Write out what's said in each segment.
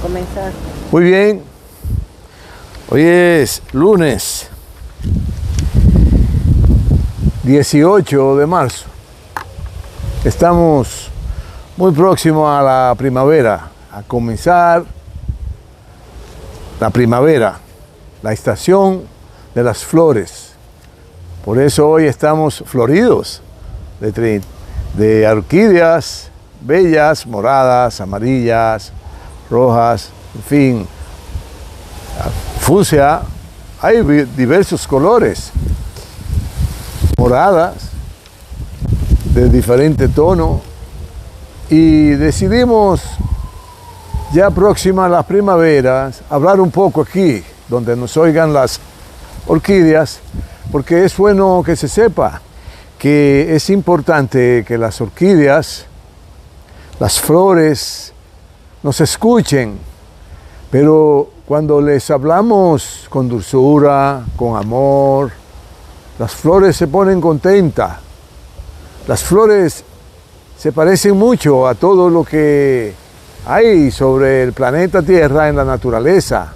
comenzar. Muy bien. Hoy es lunes 18 de marzo. Estamos muy próximos a la primavera, a comenzar la primavera, la estación de las flores. Por eso hoy estamos floridos de orquídeas bellas, moradas, amarillas, rojas, en fin, fucsia. Hay diversos colores, moradas, de diferente tono, y decidimos, ya próxima a las primaveras, hablar un poco aquí, donde nos oigan las orquídeas, porque es bueno que se sepa que es importante que las orquídeas, las flores, nos escuchen, pero cuando les hablamos con dulzura, con amor, las flores se ponen contentas. Las flores se parecen mucho a todo lo que hay sobre el planeta Tierra en la naturaleza,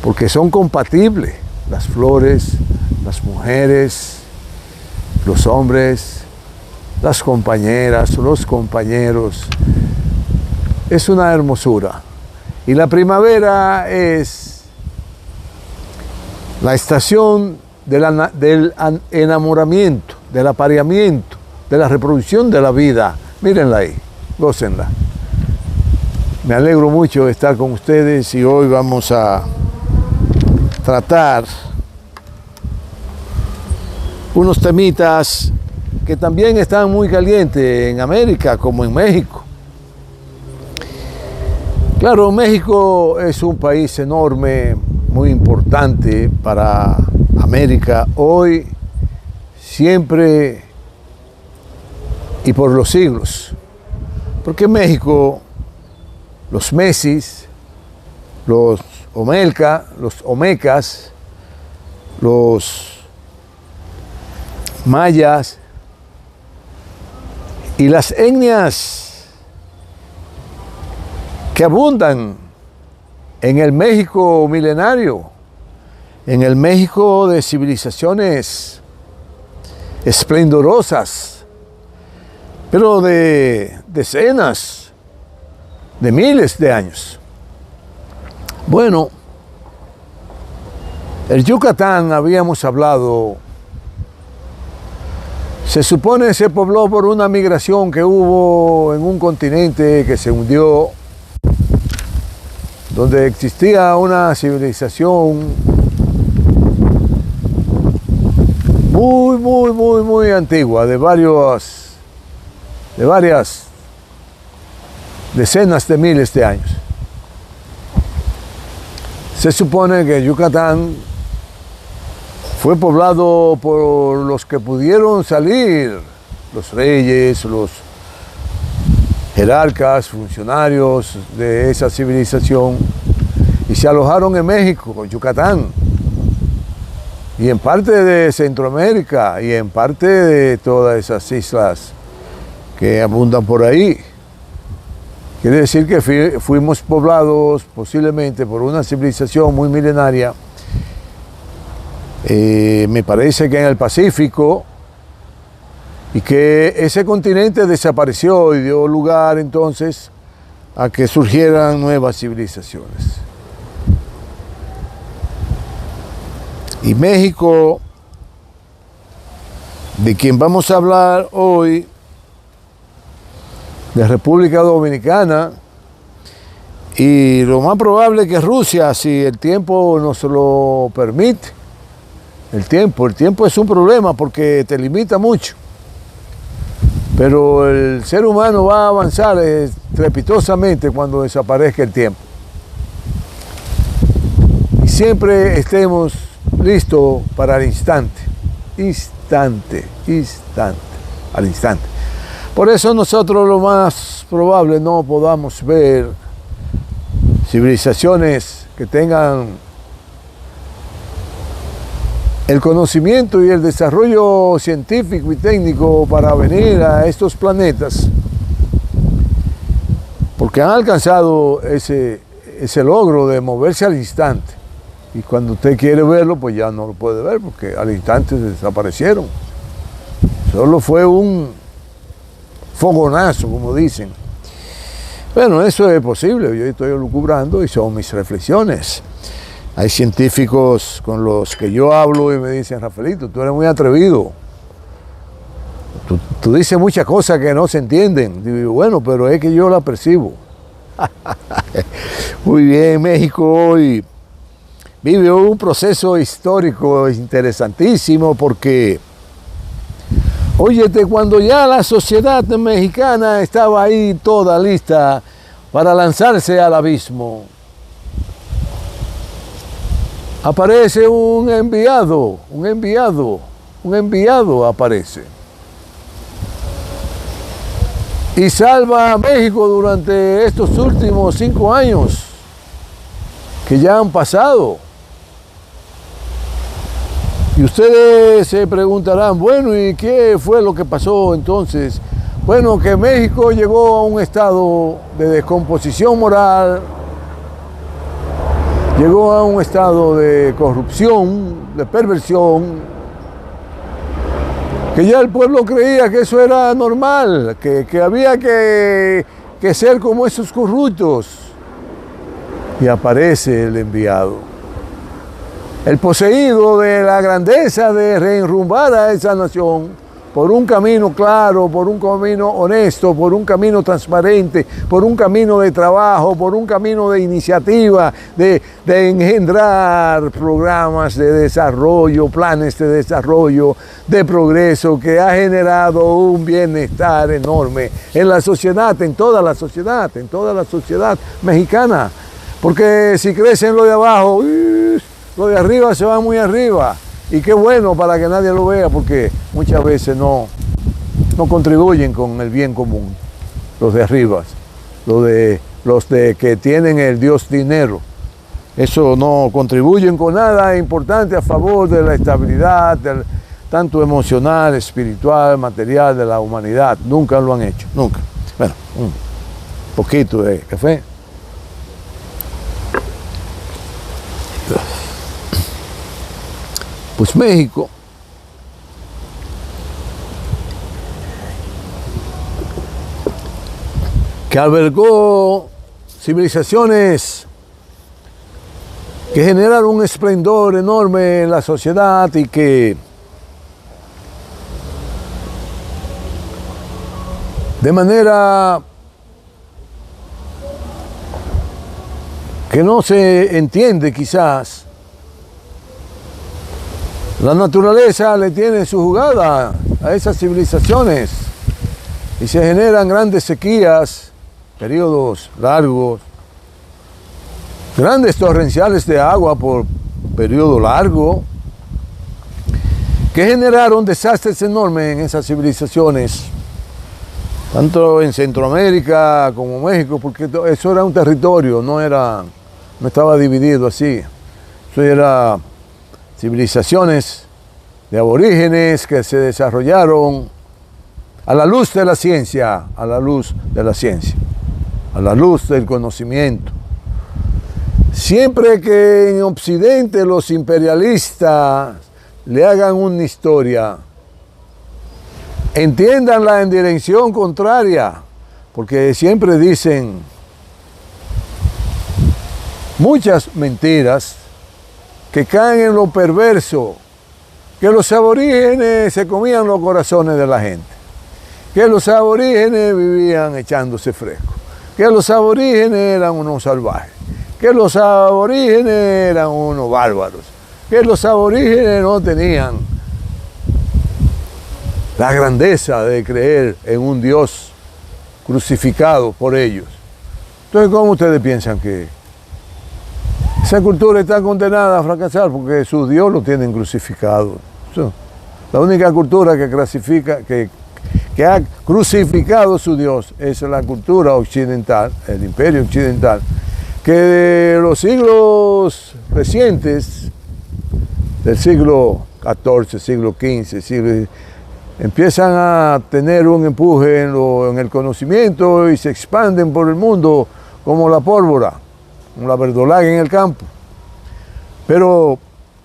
porque son compatibles las flores, las mujeres, los hombres, las compañeras, los compañeros. Es una hermosura. Y la primavera es la estación del enamoramiento, del apareamiento, de la reproducción de la vida. Mírenla ahí, gócenla. Me alegro mucho de estar con ustedes y hoy vamos a tratar unos temitas que también están muy calientes en América como en México. Claro, México es un país enorme, muy importante para América hoy, siempre y por los siglos. Porque en México los mesis, los omecas, los mayas y las etnias que abundan en el México milenario, en el México de civilizaciones esplendorosas, pero de decenas, de miles de años. Bueno, el Yucatán, habíamos hablado, se supone se pobló por una migración que hubo en un continente que se hundió, donde existía una civilización muy antigua, de varias decenas de miles de años. Se supone que Yucatán fue poblado por los que pudieron salir, los reyes, los jerarcas, funcionarios de esa civilización, y se alojaron en México, en Yucatán, y en parte de Centroamérica, y en parte de todas esas islas que abundan por ahí. Quiere decir que fuimos poblados posiblemente por una civilización muy milenaria, me parece que en el Pacífico, y que ese continente desapareció y dio lugar entonces a que surgieran nuevas civilizaciones. Y México, de quien vamos a hablar hoy, de República Dominicana, y lo más probable que Rusia, si el tiempo nos lo permite. El tiempo es un problema porque te limita mucho. Pero el ser humano va a avanzar estrepitosamente cuando desaparezca el tiempo. Y siempre estemos listos para el instante, al instante. Por eso nosotros lo más probable no podamos ver civilizaciones que tengan el conocimiento y el desarrollo científico y técnico para venir a estos planetas, porque porque han alcanzado ese logro de moverse al instante. Y cuando usted quiere verlo, pues ya no lo puede ver, porque al instante desaparecieron. Solo fue un fogonazo, como dicen. Bueno, eso es posible, yo estoy lucubrando y son mis reflexiones. Hay científicos con los que yo hablo y me dicen, Rafaelito, tú eres muy atrevido. Tú dices muchas cosas que no se entienden. Digo, bueno, pero es que yo la percibo. Muy bien, México hoy vive un proceso histórico interesantísimo porque, óyete, cuando ya la sociedad mexicana estaba ahí toda lista para lanzarse al abismo, aparece un enviado aparece. Y salva a México durante estos últimos 5 años que ya han pasado. Y ustedes se preguntarán, bueno, ¿y qué fue lo que pasó entonces? Bueno, que México llegó a un estado de descomposición moral, llegó a un estado de corrupción, de perversión, que ya el pueblo creía que eso era normal, que había que ser como esos corruptos. Y aparece el enviado, el poseído de la grandeza de reenrumbar a esa nación por un camino claro, por un camino honesto, por un camino transparente, por un camino de trabajo, por un camino de iniciativa, de engendrar programas de desarrollo, planes de desarrollo, de progreso, que ha generado un bienestar enorme en la sociedad, en toda la sociedad mexicana. Porque si crecen lo de abajo, lo de arriba se va muy arriba. Y qué bueno para que nadie lo vea, porque muchas veces no contribuyen con el bien común, los de arriba, los de que tienen el Dios dinero. Eso no contribuyen con nada importante a favor de la estabilidad, tanto emocional, espiritual, material de la humanidad. Nunca lo han hecho, nunca. Bueno, un poquito de café. Pues México que albergó civilizaciones que generaron un esplendor enorme en la sociedad y que de manera que no se entiende quizás, la naturaleza le tiene su jugada a esas civilizaciones y se generan grandes sequías, periodos largos, grandes torrenciales de agua por periodo largo, que generaron desastres enormes en esas civilizaciones, tanto en Centroamérica como México, porque eso era un territorio, no estaba dividido así, eso era civilizaciones de aborígenes que se desarrollaron a la luz de la ciencia, a la luz del conocimiento. Siempre que en Occidente los imperialistas le hagan una historia, entiéndanla en dirección contraria, porque siempre dicen muchas mentiras que caen en lo perverso, que los aborígenes se comían los corazones de la gente, que los aborígenes vivían echándose fresco, que los aborígenes eran unos salvajes, que los aborígenes eran unos bárbaros, que los aborígenes no tenían la grandeza de creer en un Dios crucificado por ellos. Entonces, ¿cómo ustedes piensan que esa cultura está condenada a fracasar? Porque su Dios lo tienen crucificado. La única cultura que ha crucificado su Dios es la cultura occidental, el imperio occidental, que de los siglos recientes, del siglo XIV, siglo XV, empiezan a tener un empuje en el conocimiento y se expanden por el mundo como la pólvora, como la verdolaga en el campo. Pero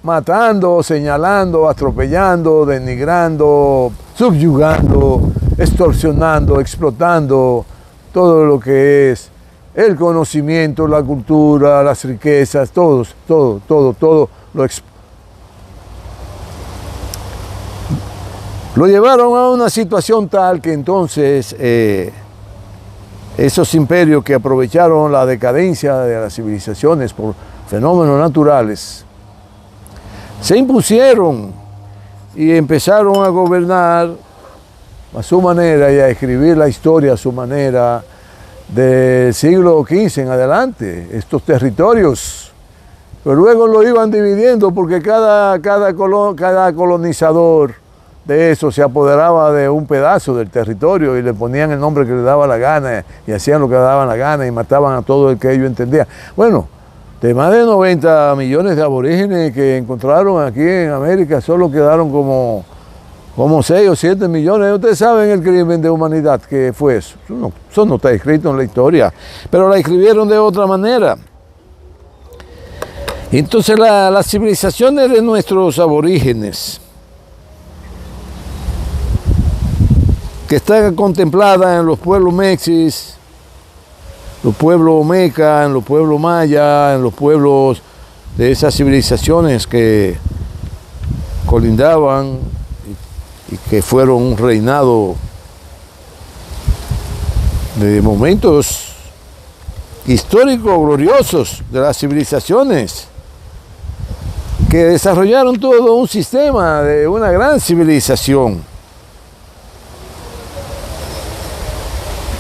matando, señalando, atropellando, denigrando, subyugando, extorsionando, explotando todo lo que es el conocimiento, la cultura, las riquezas, todo lo llevaron a una situación tal que entonces esos imperios que aprovecharon la decadencia de las civilizaciones por fenómenos naturales, se impusieron y empezaron a gobernar a su manera y a escribir la historia a su manera del siglo XV en adelante, estos territorios. Pero luego lo iban dividiendo porque cada colonizador de eso se apoderaba de un pedazo del territorio y le ponían el nombre que le daba la gana y hacían lo que le daban la gana y mataban a todo el que ellos entendían. Bueno, de más de 90 millones de aborígenes que encontraron aquí en América, solo quedaron como 6 o 7 millones. Ustedes saben el crimen de humanidad que fue eso. Eso no está escrito en la historia, pero la escribieron de otra manera. Entonces las civilizaciones de nuestros aborígenes, que están contempladas en los pueblos mexis, los pueblos meca, en los pueblos maya, en los pueblos de esas civilizaciones que colindaban y que fueron un reinado de momentos históricos gloriosos de las civilizaciones, que desarrollaron todo un sistema de una gran civilización.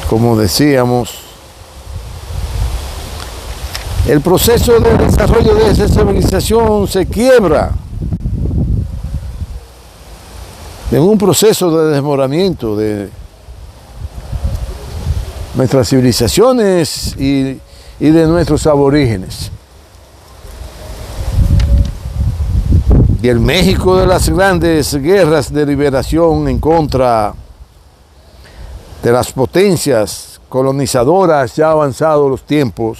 Como decíamos, el proceso de desarrollo de esa civilización se quiebra en un proceso de desmoronamiento de nuestras civilizaciones y de nuestros aborígenes. Y el México de las grandes guerras de liberación en contra de las potencias colonizadoras ya avanzados los tiempos,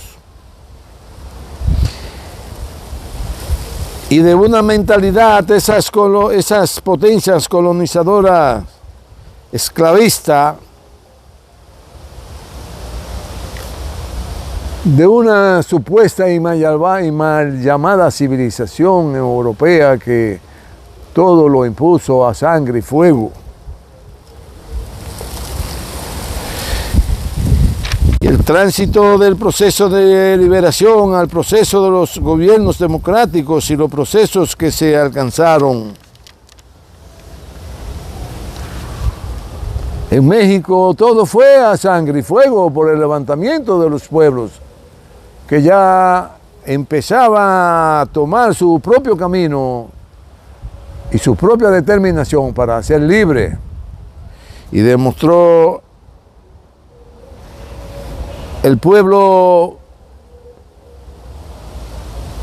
y de una mentalidad de esas potencias colonizadoras esclavista, de una supuesta y mal llamada civilización europea que todo lo impuso a sangre y fuego. Y el tránsito del proceso de liberación al proceso de los gobiernos democráticos y los procesos que se alcanzaron en México, todo fue a sangre y fuego por el levantamiento de los pueblos que ya empezaban a tomar su propio camino y su propia determinación para ser libre, y demostró el pueblo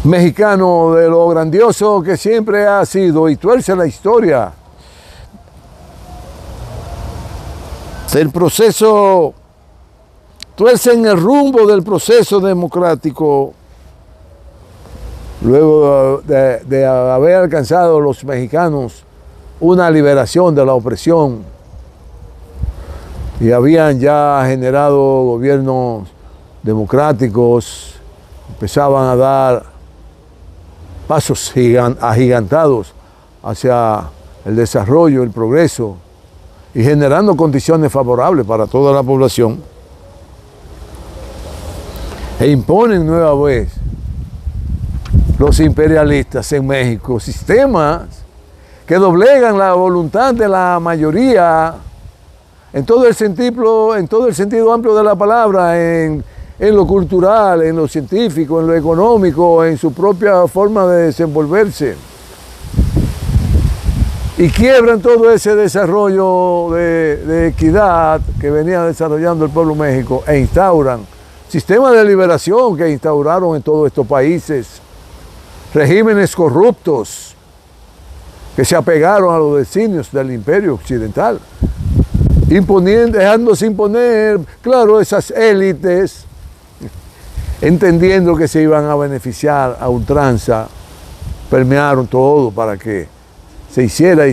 mexicano de lo grandioso que siempre ha sido, y tuerce la historia del proceso, tuercen el rumbo del proceso democrático luego de haber alcanzado los mexicanos una liberación de la opresión, y habían ya generado gobiernos democráticos, empezaban a dar pasos agigantados hacia el desarrollo, el progreso, y generando condiciones favorables para toda la población. E imponen nueva vez los imperialistas en México sistemas que doblegan la voluntad de la mayoría en todo el sentido amplio de la palabra, en lo cultural, en lo científico, en lo económico, en su propia forma de desenvolverse. Y quiebran todo ese desarrollo de equidad que venía desarrollando el pueblo de México e instauran sistemas de liberación que instauraron en todos estos países, regímenes corruptos que se apegaron a los designios del imperio occidental, dejándose imponer, claro, esas élites, entendiendo que se iban a beneficiar a ultranza, permearon todo para que se hiciera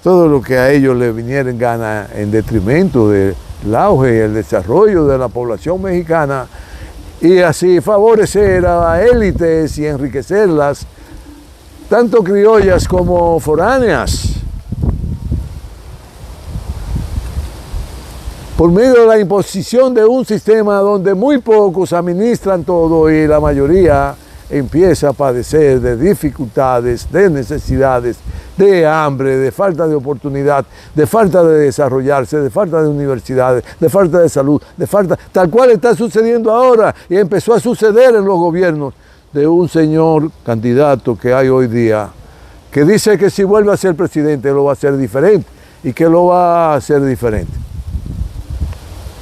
todo lo que a ellos les viniera en gana en detrimento del auge y el desarrollo de la población mexicana, y así favorecer a élites y enriquecerlas, tanto criollas como foráneas, por medio de la imposición de un sistema donde muy pocos administran todo y la mayoría empieza a padecer de dificultades, de necesidades, de hambre, de falta de oportunidad, de falta de desarrollarse, de falta de universidades, de falta de salud, tal cual está sucediendo ahora y empezó a suceder en los gobiernos de un señor candidato que hay hoy día, que dice que si vuelve a ser presidente lo va a hacer diferente y que lo va a hacer diferente.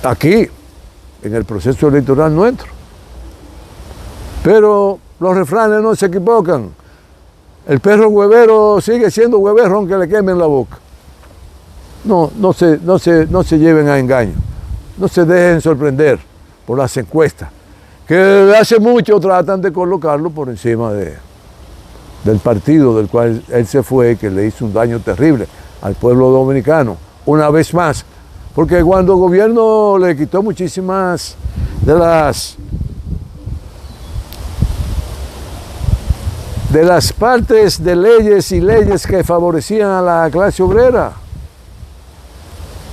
Aquí, en el proceso electoral nuestro. Pero los refranes no se equivocan. El perro huevero sigue siendo huevero aunque le quemen la boca. No se lleven a engaño. No se dejen sorprender por las encuestas, que hace mucho tratan de colocarlo por encima del partido del cual él se fue, que le hizo un daño terrible al pueblo dominicano, una vez más. Porque cuando el gobierno le quitó muchísimas de las partes de leyes y leyes que favorecían a la clase obrera,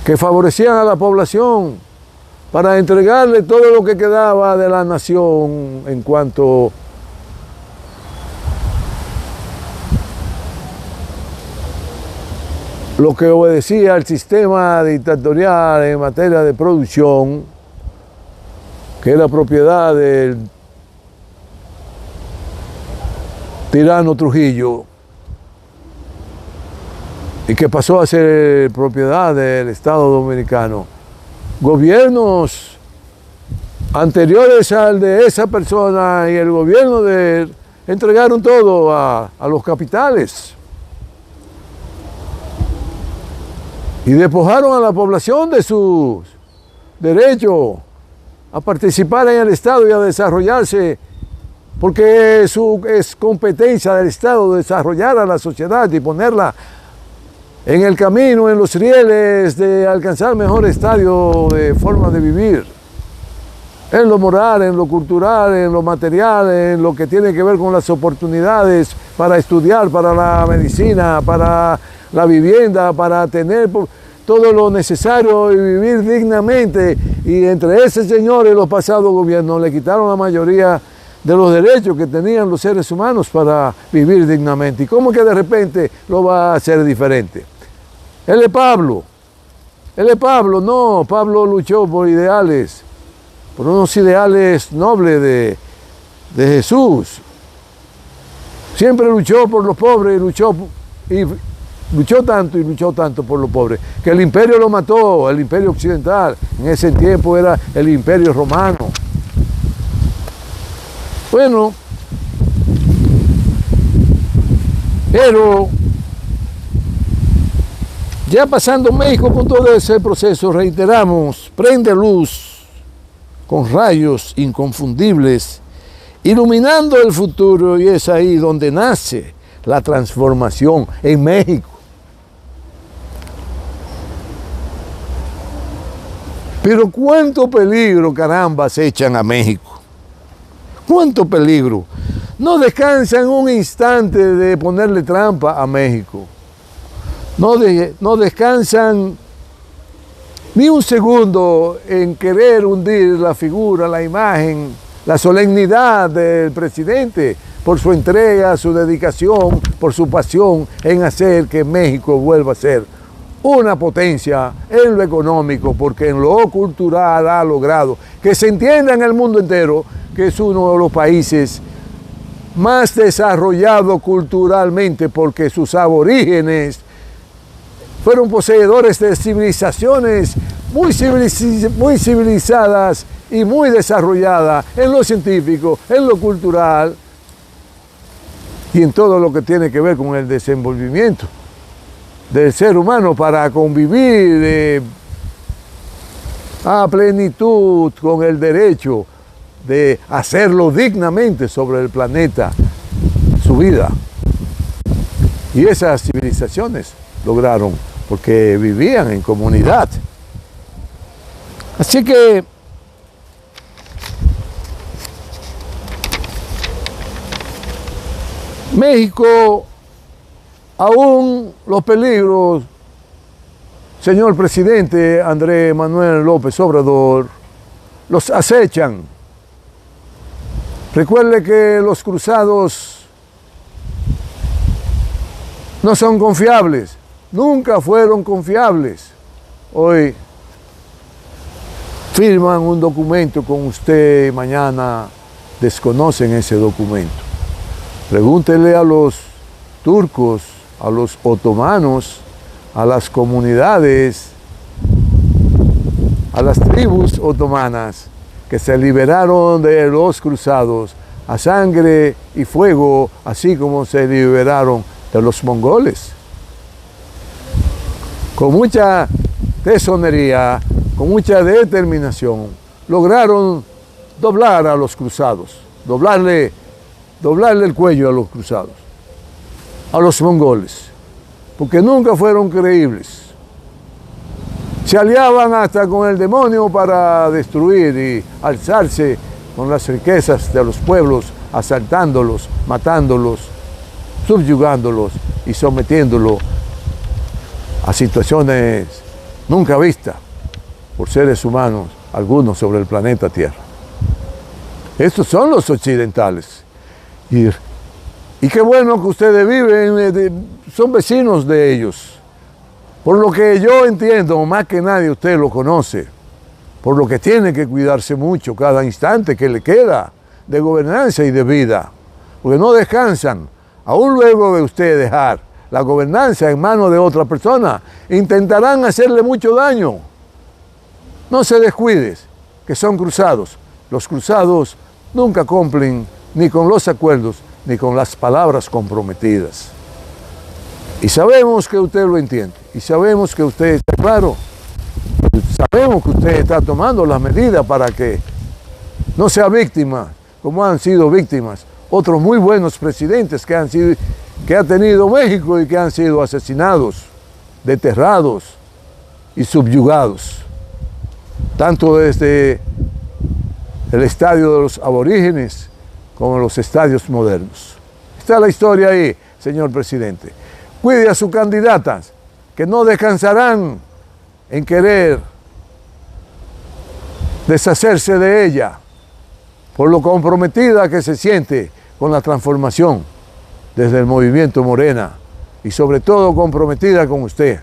que favorecían a la población, para entregarle todo lo que quedaba de la nación en cuanto lo que obedecía al sistema dictatorial en materia de producción, que era propiedad del tirano Trujillo, y que pasó a ser propiedad del Estado dominicano. Gobiernos anteriores al de esa persona y el gobierno de él entregaron todo a los capitales y despojaron a la población de sus derechos a participar en el Estado y a desarrollarse, porque es competencia del Estado desarrollar a la sociedad y ponerla en el camino, en los rieles de alcanzar mejor estadio de forma de vivir, en lo moral, en lo cultural, en lo material, en lo que tiene que ver con las oportunidades para estudiar, para la medicina, para la vivienda, para tener todo lo necesario y vivir dignamente. Y entre ese señor y los pasados gobiernos le quitaron la mayoría de los derechos que tenían los seres humanos para vivir dignamente. ¿Y cómo que de repente lo va a hacer diferente? Él es Pablo. No, Pablo luchó por ideales, por unos ideales nobles de Jesús. Siempre luchó por los pobres y luchó tanto por los pobres, que el imperio lo mató, el imperio occidental. En ese tiempo era el imperio romano. Bueno, pero ya pasando México con todo ese proceso, reiteramos, prende luz con rayos inconfundibles, iluminando el futuro, y es ahí donde nace la transformación en México. Pero cuánto peligro, caramba, se echan a México. Cuánto peligro. No descansan un instante de ponerle trampa a México. No descansan ni un segundo en querer hundir la figura, la imagen, la solemnidad del presidente por su entrega, su dedicación, por su pasión en hacer que México vuelva a ser una potencia en lo económico, porque en lo cultural ha logrado que se entienda en el mundo entero que es uno de los países más desarrollados culturalmente, porque sus aborígenes fueron poseedores de civilizaciones muy civilizadas y muy desarrolladas en lo científico, en lo cultural, y en todo lo que tiene que ver con el desenvolvimiento del ser humano para convivir a plenitud con el derecho de hacerlo dignamente sobre el planeta, su vida. Y esas civilizaciones lograron porque vivían en comunidad. Así que México, aún los peligros, señor presidente Andrés Manuel López Obrador, los acechan. Recuerde que los cruzados no son confiables, nunca fueron confiables. Hoy firman un documento con usted y mañana desconocen ese documento. Pregúntele a los turcos, a los otomanos, a las comunidades, a las tribus otomanas que se liberaron de los cruzados a sangre y fuego, así como se liberaron de los mongoles. Con mucha tesonería, con mucha determinación, lograron doblar a los cruzados, doblarle el cuello a los cruzados, a los mongoles, porque nunca fueron creíbles. Se aliaban hasta con el demonio para destruir y alzarse con las riquezas de los pueblos, asaltándolos, matándolos, subyugándolos y sometiéndolos a situaciones nunca vistas por seres humanos, algunos sobre el planeta Tierra. Estos son los occidentales. Y qué bueno que ustedes viven, son vecinos de ellos. Por lo que yo entiendo, más que nadie usted lo conoce, por lo que tiene que cuidarse mucho cada instante que le queda de gobernanza y de vida, porque no descansan, aún luego de usted dejar la gobernanza en manos de otra persona, intentarán hacerle mucho daño. No se descuides, que son cruzados. Los cruzados nunca cumplen ni con los acuerdos, ni con las palabras comprometidas. Y sabemos que usted lo entiende, y sabemos que usted está claro, sabemos que usted está tomando las medidas para que no sea víctima, como han sido víctimas otros muy buenos presidentes que ha tenido México y que han sido asesinados, desterrados y subyugados, tanto desde el estadio de los aborígenes como los estadios modernos. Está la historia ahí, señor presidente. Cuide a sus candidatas, que no descansarán en querer deshacerse de ella, por lo comprometida que se siente con la transformación desde el movimiento Morena, y sobre todo comprometida con usted,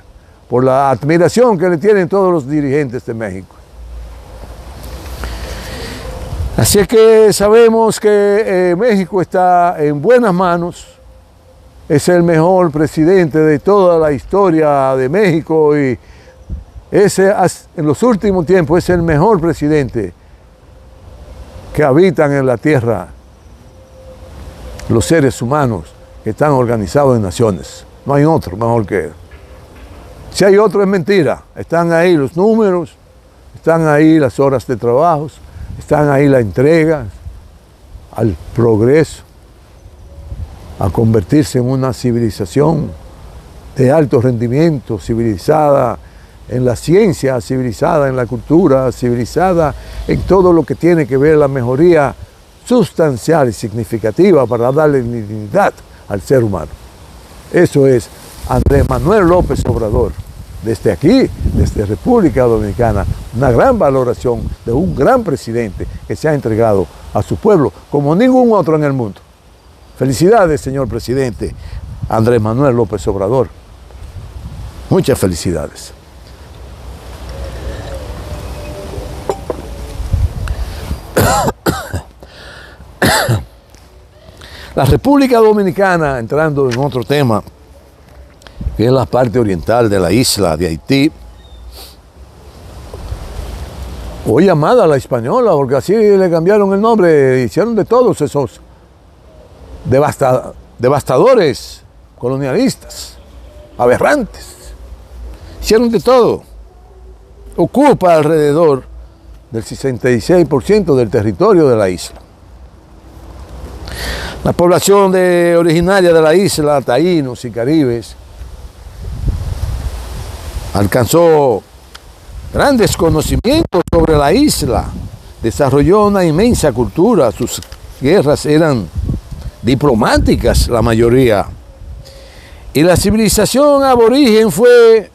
por la admiración que le tienen todos los dirigentes de México. Así que sabemos que México está en buenas manos, es el mejor presidente de toda la historia de México y en los últimos tiempos es el mejor presidente que habitan en la tierra los seres humanos que están organizados en naciones. No hay otro mejor que él. Si hay otro es mentira, están ahí los números, están ahí las horas de trabajo, están ahí la entrega al progreso, a convertirse en una civilización de alto rendimiento, civilizada en la ciencia, civilizada en la cultura, civilizada en todo lo que tiene que ver la mejoría sustancial y significativa para darle dignidad al ser humano. Eso es Andrés Manuel López Obrador. Desde aquí, desde República Dominicana, una gran valoración de un gran presidente que se ha entregado a su pueblo como ningún otro en el mundo. Felicidades, señor presidente Andrés Manuel López Obrador. Muchas felicidades. La República Dominicana, entrando en otro tema, que es la parte oriental de la isla de Haití, o llamada la Española, porque así le cambiaron el nombre, hicieron de todos esos devastadores, colonialistas, aberrantes. Hicieron de todo. Ocupa alrededor del 66% del territorio de la isla. La población originaria de la isla, taínos y caribes, alcanzó grandes conocimientos sobre la isla, desarrolló una inmensa cultura, sus guerras eran diplomáticas la mayoría, y la civilización aborigen fue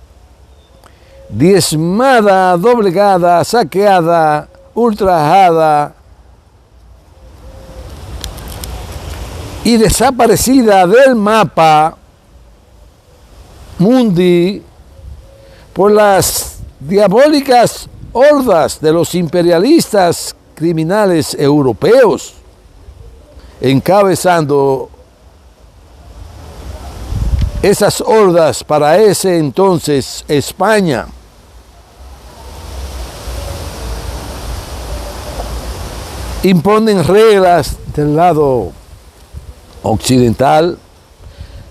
diezmada, doblegada, saqueada, ultrajada y desaparecida del mapa mundi por las diabólicas hordas de los imperialistas criminales europeos, encabezando esas hordas para ese entonces España. Imponen reglas del lado occidental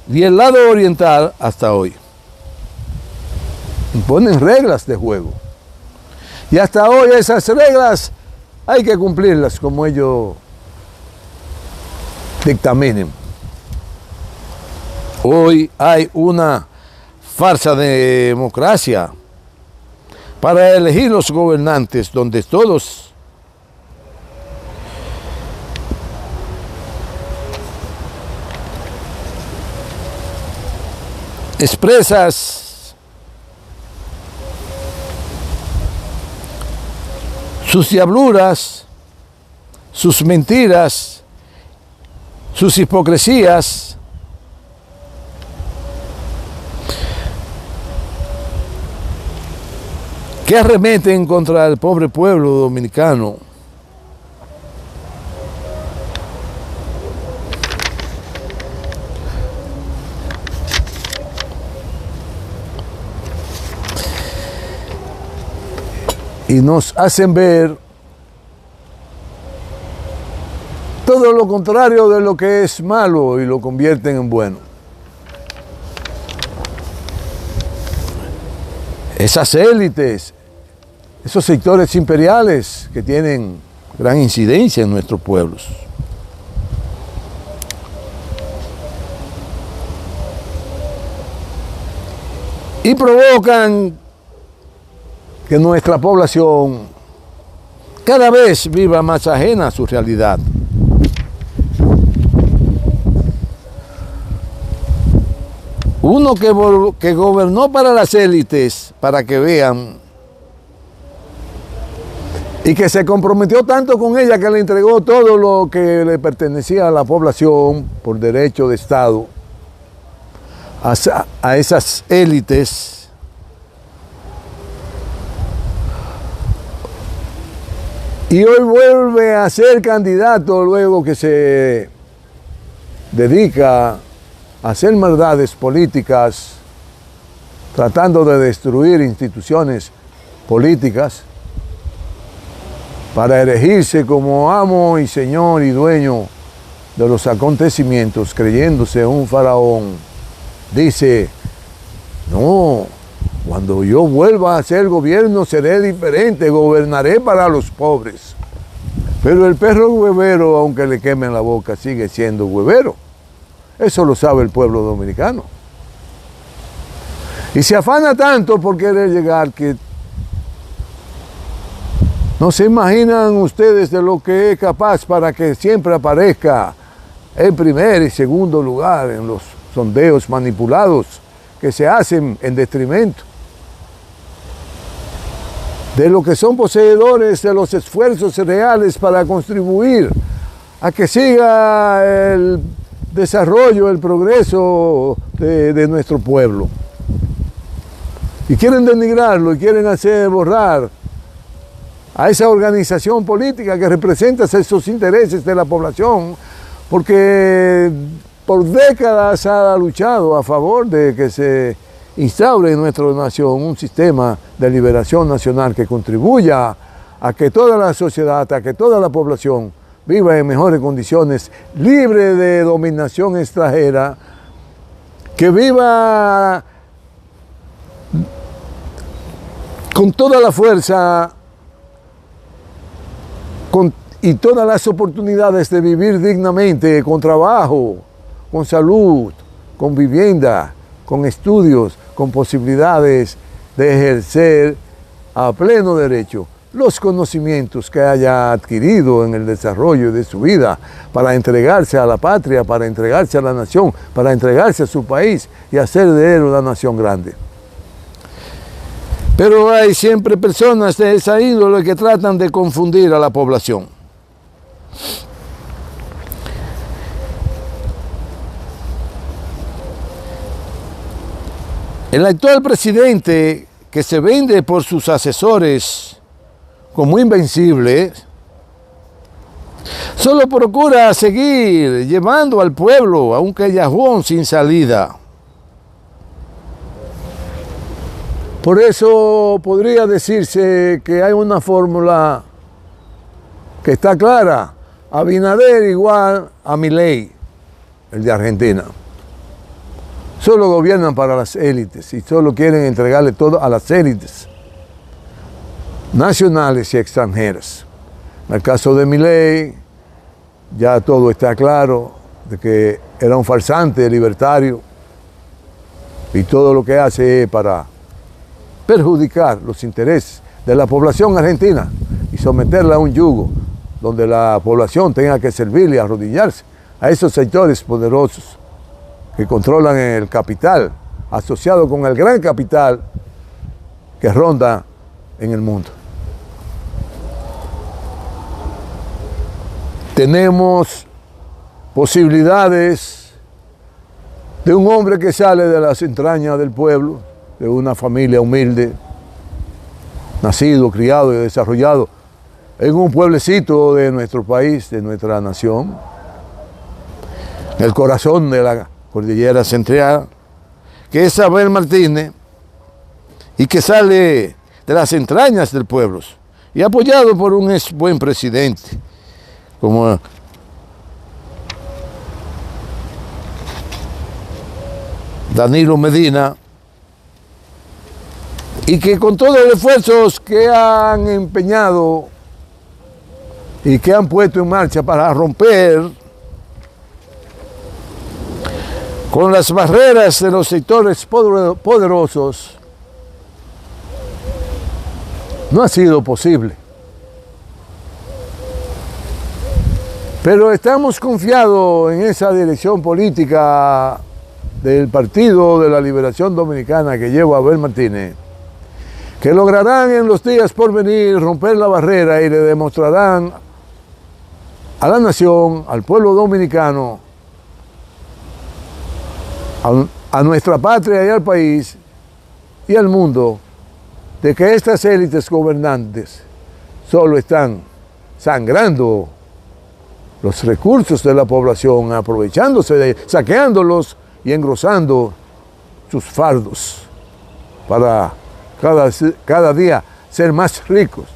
y el lado oriental hasta hoy. Imponen reglas de juego. Y hasta hoy esas reglas hay que cumplirlas como ellos dictaminen. Hoy hay una falsa democracia para elegir los gobernantes donde todos expresas sus diabluras, sus mentiras, sus hipocresías, que arremeten contra el pobre pueblo dominicano. Y nos hacen ver todo lo contrario de lo que es malo y lo convierten en bueno. Esas élites, esos sectores imperiales que tienen gran incidencia en nuestros pueblos. Y provocan que nuestra población cada vez viva más ajena a su realidad. Uno que gobernó para las élites, para que vean, y que se comprometió tanto con ella que le entregó todo lo que le pertenecía a la población por derecho de Estado a esas élites. Y hoy vuelve a ser candidato luego que se dedica a hacer maldades políticas, tratando de destruir instituciones políticas para erigirse como amo y señor y dueño de los acontecimientos, creyéndose un faraón. Dice, no, cuando yo vuelva a hacer gobierno seré diferente, gobernaré para los pobres. Pero el perro huevero, aunque le quemen la boca, sigue siendo huevero. Eso lo sabe el pueblo dominicano. Y se afana tanto por querer llegar que no se imaginan ustedes de lo que es capaz para que siempre aparezca en primer y segundo lugar en los sondeos manipulados que se hacen en detrimento de lo que son poseedores de los esfuerzos reales para contribuir a que siga el desarrollo, el progreso de nuestro pueblo. Y quieren denigrarlo y quieren hacer borrar a esa organización política que representa esos intereses de la población, porque por décadas ha luchado a favor de que se instaure en nuestra nación un sistema de liberación nacional que contribuya a que toda la sociedad, a que toda la población viva en mejores condiciones, libre de dominación extranjera, que viva con toda la fuerza y todas las oportunidades de vivir dignamente, con trabajo, con salud, con vivienda, con estudios, con posibilidades de ejercer a pleno derecho los conocimientos que haya adquirido en el desarrollo de su vida para entregarse a la patria, para entregarse a la nación, para entregarse a su país y hacer de él una nación grande. Pero hay siempre personas de esa índole que tratan de confundir a la población. El actual presidente, que se vende por sus asesores como invencible, solo procura seguir llevando al pueblo a un callejón sin salida. Por eso podría decirse que hay una fórmula que está clara: Abinader igual a Milei, el de Argentina. Solo gobiernan para las élites y solo quieren entregarle todo a las élites nacionales y extranjeras. En el caso de Milei, ya todo está claro de que era un farsante libertario y todo lo que hace es para perjudicar los intereses de la población argentina y someterla a un yugo donde la población tenga que servirle y arrodillarse a esos sectores poderosos que controlan el capital, asociado con el gran capital que ronda en el mundo. Tenemos posibilidades de un hombre que sale de las entrañas del pueblo, de una familia humilde, nacido, criado y desarrollado en un pueblecito de nuestro país, de nuestra nación, en el corazón de la Cordillera Central, que es Abel Martínez, y que sale de las entrañas del pueblo, y apoyado por un buen presidente, como Danilo Medina, y que con todos los esfuerzos que han empeñado y que han puesto en marcha para romper con las barreras de los sectores poderosos, no ha sido posible. Pero estamos confiados en esa dirección política del Partido de la Liberación Dominicana que lleva Abel Martínez, que lograrán en los días por venir romper la barrera y le demostrarán a la nación, al pueblo dominicano, a nuestra patria y al país y al mundo, de que estas élites gobernantes solo están sangrando los recursos de la población, aprovechándose de ellos, saqueándolos y engrosando sus fardos para cada día ser más ricos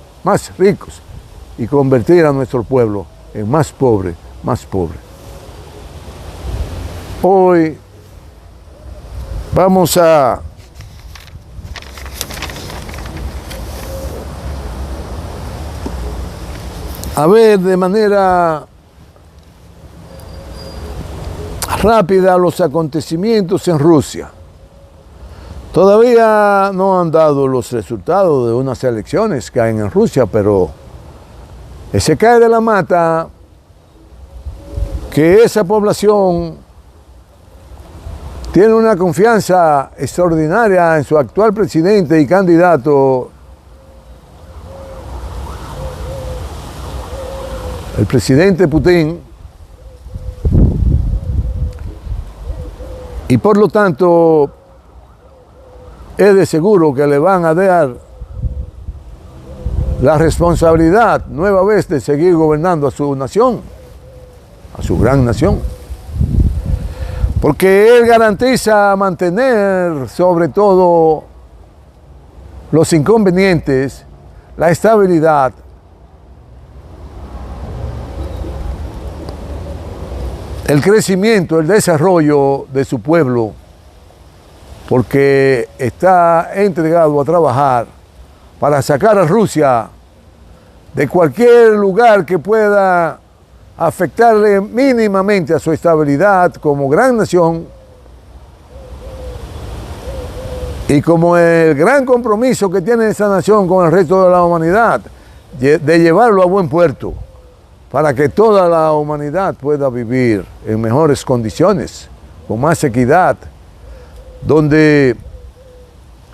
y convertir a nuestro pueblo en más pobre. Hoy vamos a ver de manera rápida los acontecimientos en Rusia. Todavía no han dado los resultados de unas elecciones que hay en Rusia, pero se cae de la mata que esa población tiene una confianza extraordinaria en su actual presidente y candidato, el presidente Putin, y por lo tanto es de seguro que le van a dar la responsabilidad nueva vez de seguir gobernando a su nación, a su gran nación, porque él garantiza mantener sobre todo los inconvenientes, la estabilidad el crecimiento, el desarrollo de su pueblo, porque está entregado a trabajar para sacar a Rusia de cualquier lugar que pueda afectarle mínimamente a su estabilidad como gran nación y como el gran compromiso que tiene esa nación con el resto de la humanidad, de llevarlo a buen puerto, para que toda la humanidad pueda vivir en mejores condiciones, con más equidad, donde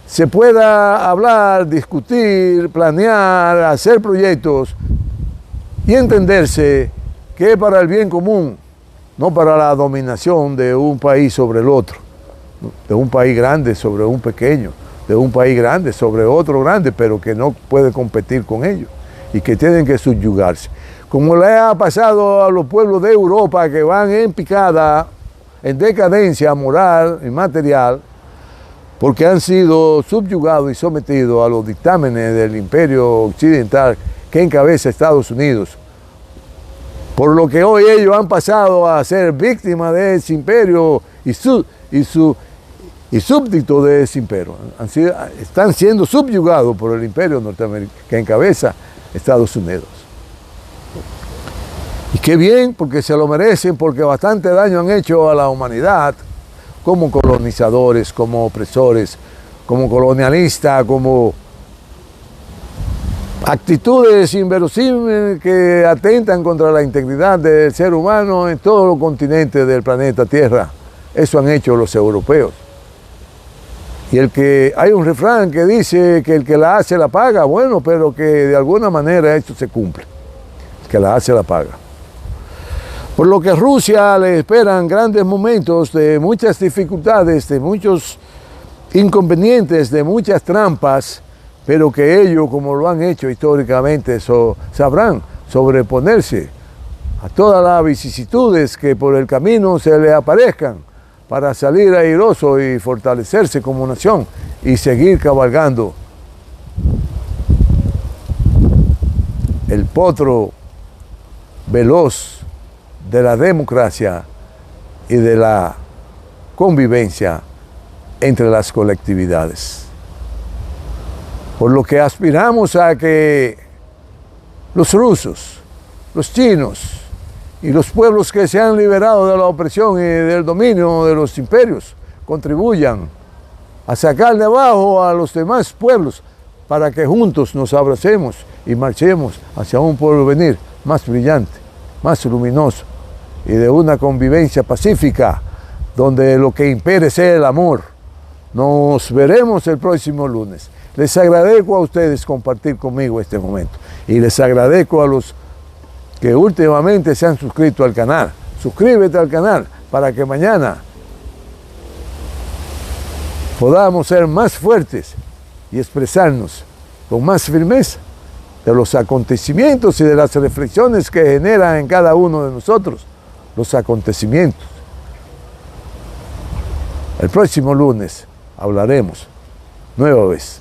se pueda hablar, discutir, planear, hacer proyectos y entenderse que es para el bien común, no para la dominación de un país sobre el otro, de un país grande sobre un pequeño, de un país grande sobre otro grande, pero que no puede competir con ellos y que tienen que subyugarse. Como le ha pasado a los pueblos de Europa que van en picada, en decadencia moral y material, porque han sido subyugados y sometidos a los dictámenes del imperio occidental que encabeza Estados Unidos. Por lo que hoy ellos han pasado a ser víctimas de ese imperio y súbditos de ese imperio. Están siendo subyugados por el imperio norteamericano que encabeza Estados Unidos. Y qué bien, porque se lo merecen, porque bastante daño han hecho a la humanidad, como colonizadores, como opresores, como colonialistas, como actitudes inverosímiles que atentan contra la integridad del ser humano en todos los continentes del planeta Tierra. Eso han hecho los europeos. Y hay un refrán que dice que el que la hace la paga, bueno, pero que de alguna manera esto se cumple. El que la hace la paga. Por lo que a Rusia le esperan grandes momentos de muchas dificultades, de muchos inconvenientes, de muchas trampas, pero que ellos, como lo han hecho históricamente, sabrán sobreponerse a todas las vicisitudes que por el camino se les aparezcan para salir airoso y fortalecerse como nación y seguir cabalgando el potro veloz de la democracia y de la convivencia entre las colectividades. Por lo que aspiramos a que los rusos, los chinos y los pueblos que se han liberado de la opresión y del dominio de los imperios contribuyan a sacar de abajo a los demás pueblos para que juntos nos abracemos y marchemos hacia un porvenir más brillante, más luminoso y de una convivencia pacífica donde lo que impere sea el amor. Nos veremos el próximo lunes. Les agradezco a ustedes compartir conmigo este momento y les agradezco a los que últimamente se han suscrito al canal. Suscríbete al canal para que mañana podamos ser más fuertes y expresarnos con más firmeza de los acontecimientos y de las reflexiones que generan en cada uno de nosotros los acontecimientos. El próximo lunes hablaremos nueva vez.